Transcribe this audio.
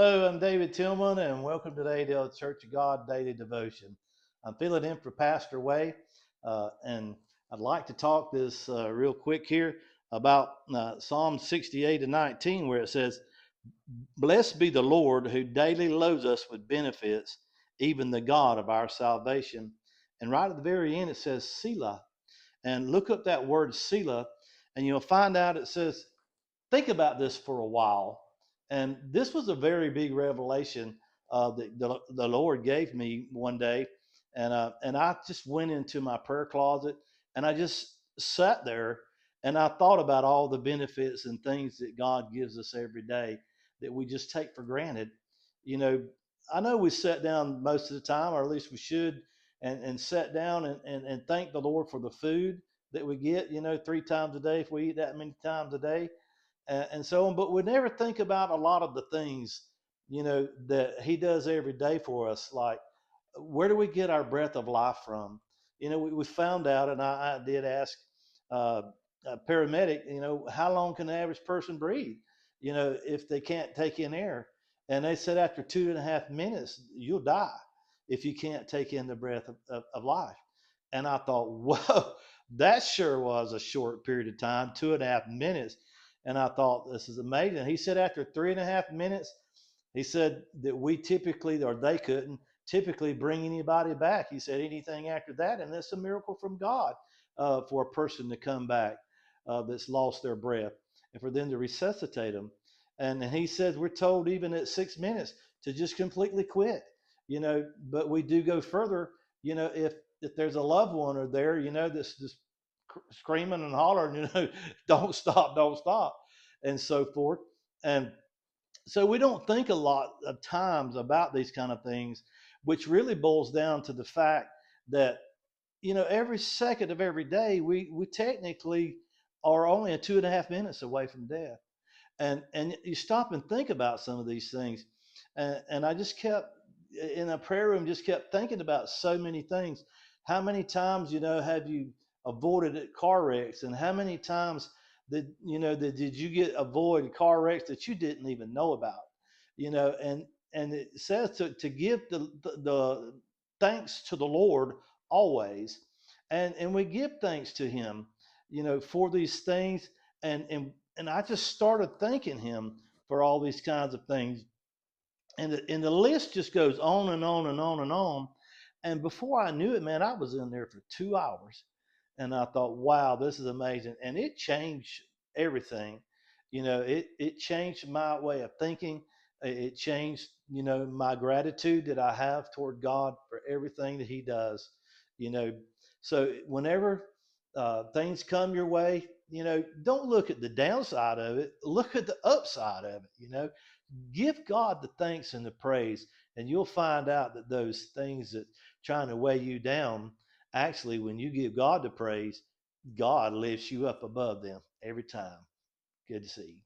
Hello, I'm David Tillman, and welcome to the ADL Church of God Daily Devotion. I'm filling in for Pastor Way, and I'd like to talk this real quick here about Psalm 68 and 19, where it says, "Blessed be the Lord who daily loads us with benefits, even the God of our salvation." And right at the very end, it says, Selah. And look up that word Selah, and you'll find out it says, think about this for a while. And this was a very big revelation that the Lord gave me one day. And I just went into my prayer closet and I just sat there and I thought about all the benefits and things that God gives us every day that we just take for granted. You know, I know we sit down most of the time, or at least we should, and sit down and thank the Lord for the food that we get, 3 times a day if we eat that many times a day and so on. But we never think about a lot of the things, that He does every day for us. Like, where do we get our breath of life from? We found out, and I did ask uh, a paramedic, how long can the average person breathe, if they can't take in air? And they said after 2.5 minutes, you'll die if you can't take in the breath of life. And I thought, whoa, that sure was a short period of time, 2.5 minutes. And I thought, this is amazing. He said after 3.5 minutes, he said that we typically, or they couldn't typically bring anybody back. He said anything after that, and that's a miracle from God for a person to come back that's lost their breath and for them to resuscitate them. And he says we're told even at 6 minutes to just completely quit, but we do go further, if there's a loved one or there, that's just screaming and hollering, don't stop, don't stop, and so forth. And so we don't think a lot of times about these kind of things, which really boils down to the fact that, every second of every day, we technically are only a 2.5 minutes away from death. And you stop and think about some of these things. And I just kept in a prayer room, just kept thinking about so many things. How many times, have you avoided car wrecks, and how many times did you get avoid car wrecks that you didn't even know about? And it says to give the thanks to the Lord always. And we give thanks to Him, for these things. And I just started thanking Him for all these kinds of things. And the list just goes on and on and on and on. And before I knew it, man, I was in there for 2 hours. And I thought, wow, this is amazing. And it changed everything. It changed my way of thinking. It changed, my gratitude that I have toward God for everything that He does. You know, so whenever things come your way, don't look at the downside of it. Look at the upside of it. Give God the thanks and the praise, and you'll find out that those things that trying to weigh you down, actually, when you give God the praise, God lifts you up above them every time. Good to see you.